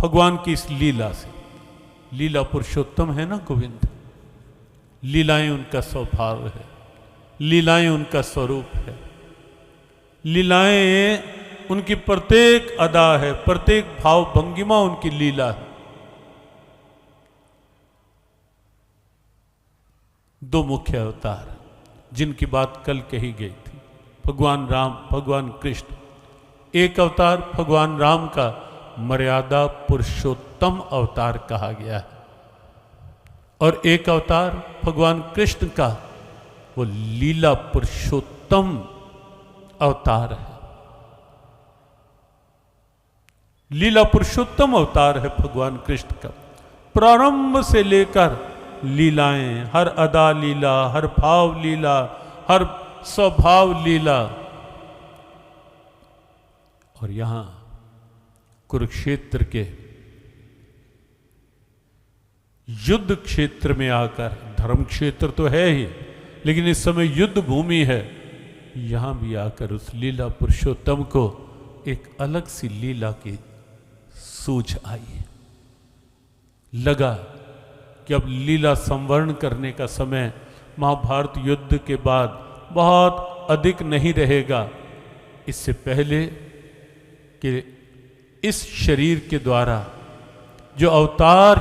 भगवान की इस लीला से। लीला पुरुषोत्तम है ना गोविंद, लीलाएं उनका स्वभाव है, लीलाएं उनका स्वरूप है, लीलाएं उनकी प्रत्येक अदा है, प्रत्येक भाव भंगिमा उनकी लीला है। दो मुख्य अवतार जिनकी बात कल कही गई थी, भगवान राम, भगवान कृष्ण। एक अवतार भगवान राम का मर्यादा पुरुषोत्तम अवतार कहा गया है, और एक अवतार भगवान कृष्ण का वो लीला पुरुषोत्तम अवतार है। लीला पुरुषोत्तम अवतार है भगवान कृष्ण का। प्रारंभ से लेकर लीलाएं, हर अदा लीला, हर भाव लीला, हर स्वभाव लीला। और यहां कुरुक्षेत्र के युद्ध क्षेत्र में आकर, धर्म क्षेत्र तो है ही, लेकिन इस समय युद्ध भूमि है, यहां भी आकर उस लीला पुरुषोत्तम को एक अलग सी लीला की सूझ आई। लगा कि अब लीला संवरण करने का समय महाभारत युद्ध के बाद बहुत अधिक नहीं रहेगा। इससे पहले कि इस शरीर के द्वारा जो अवतार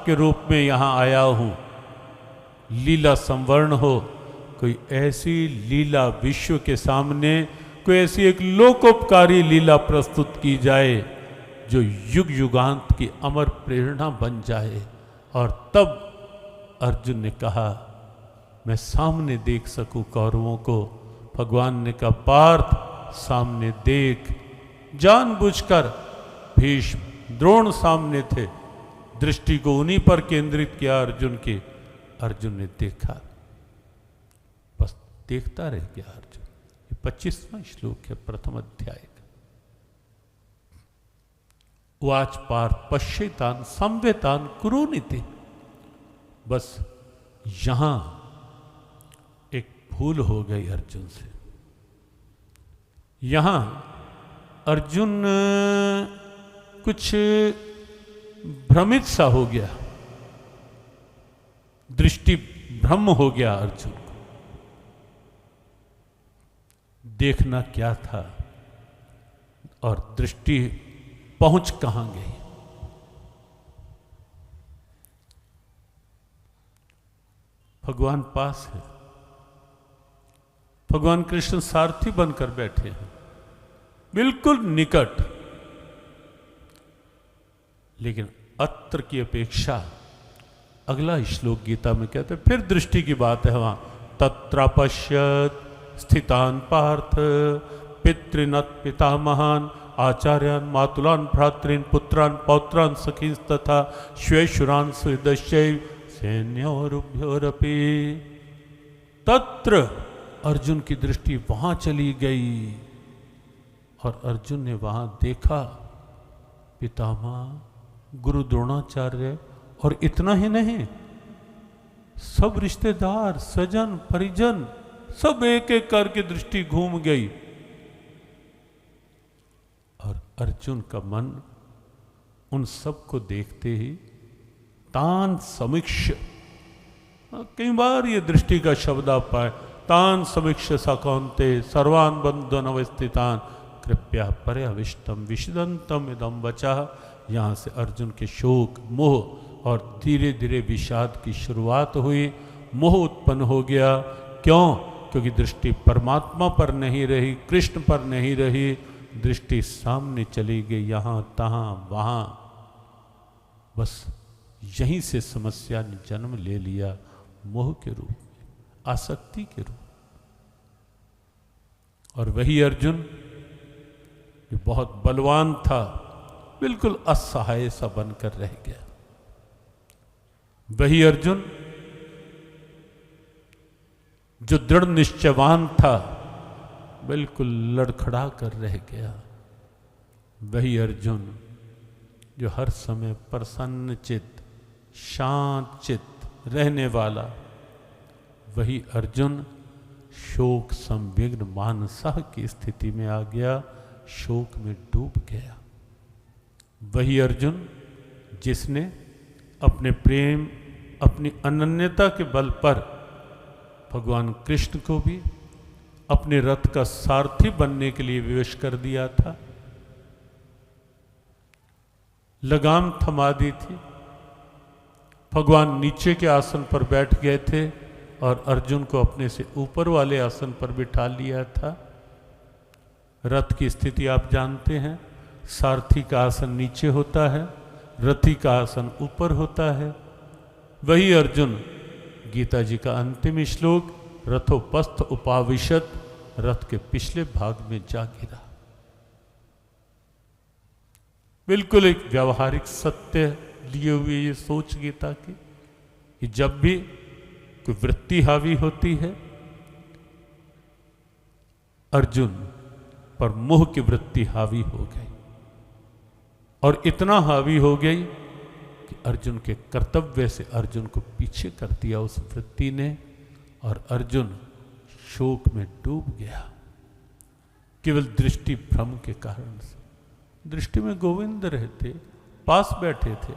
के रूप में यहां आया हूं, लीला संवरण हो, कोई ऐसी लीला विश्व के सामने, कोई ऐसी एक लोकोपकारी लीला प्रस्तुत की जाए जो युग युगांत की अमर प्रेरणा बन जाए। और तब अर्जुन ने कहा मैं सामने देख सकूं कौरवों को। भगवान ने कहा पार्थ सामने देख। जानबूझकर भीष्म द्रोण सामने थे, दृष्टि को उन्हीं पर केंद्रित किया अर्जुन की। अर्जुन ने देखा, बस देखता रह गया अर्जुन। ये 25वां श्लोक है प्रथम अध्याय का। वाच पार्थ पश्येतान संवेतान कुरुनीति। बस यहां एक भूल हो गई अर्जुन से। यहां अर्जुन कुछ भ्रमित सा हो गया, दृष्टि भ्रम हो गया अर्जुन को। देखना क्या था और दृष्टि पहुंच कहां गई। भगवान पास है, भगवान कृष्ण सारथी बनकर बैठे हैं, बिल्कुल निकट। लेकिन अत्र की अपेक्षा अगला श्लोक गीता में कहते हैं, फिर दृष्टि की बात है वहां। तत्रापश्यत स्थितान पार्थ पितृनत पितामहान आचार्यान मातुलान भ्रातृन पुत्रान पौत्रान सखीन तथा श्वेशुरान सुहृदश्चैव सैन्योरुभ्योरपि। तत्र अर्जुन की दृष्टि वहां चली गई और अर्जुन ने वहां देखा पितामह गुरु द्रोणाचार्य, और इतना ही नहीं, सब रिश्तेदार स्वजन परिजन सब एक एक करके दृष्टि घूम गई। और अर्जुन का मन उन सब को देखते ही तान समीक्ष, कई बार ये दृष्टि का शब्द आप पाए, तान समीक्ष सकौन्ते सर्वान बंधन अवस्थितान कृपया पर्यविष्टम विषदंतम इदम वचा। यहाँ से अर्जुन के शोक मोह और धीरे धीरे विषाद की शुरुआत हुई। मोह उत्पन्न हो गया। क्यों? क्योंकि दृष्टि परमात्मा पर नहीं रही, कृष्ण पर नहीं रही, दृष्टि सामने चली गई, यहाँ तहाँ वहाँ। बस यहीं से समस्या ने जन्म ले लिया, मोह के रूप में, आसक्ति के रूप। और वही अर्जुन जो बहुत बलवान था बिल्कुल असहाय सा बनकर रह गया। वही अर्जुन जो दृढ़ निश्चयवान था बिल्कुल लड़खड़ा कर रह गया। वही अर्जुन जो हर समय प्रसन्न चित्त शांत चित्त रहने वाला, वही अर्जुन शोक संविग्न मानसः की स्थिति में आ गया, शोक में डूब गया। वही अर्जुन जिसने अपने प्रेम, अपनी अनन्यता के बल पर भगवान कृष्ण को भी अपने रथ का सारथी बनने के लिए विवश कर दिया था, लगाम थमा दी थी। भगवान नीचे के आसन पर बैठ गए थे और अर्जुन को अपने से ऊपर वाले आसन पर बिठा लिया था। रथ की स्थिति आप जानते हैं, सारथी का आसन नीचे होता है, रथी का आसन ऊपर होता है। वही अर्जुन, गीता जी का अंतिम श्लोक, रथोपस्थ उपाविशत, रथ के पिछले भाग में जा गिरा। बिल्कुल एक व्यावहारिक सत्य लिए हुए ये सोच गीता की कि जब भी कोई वृत्ति हावी होती है, अर्जुन पर मोह की वृत्ति हावी हो गई और इतना हावी हो गई कि अर्जुन के कर्तव्य से अर्जुन को पीछे कर दिया उस वृत्ति ने, और अर्जुन शोक में डूब गया केवल दृष्टि भ्रम के कारण से। दृष्टि में गोविंद रहते, पास बैठे थे,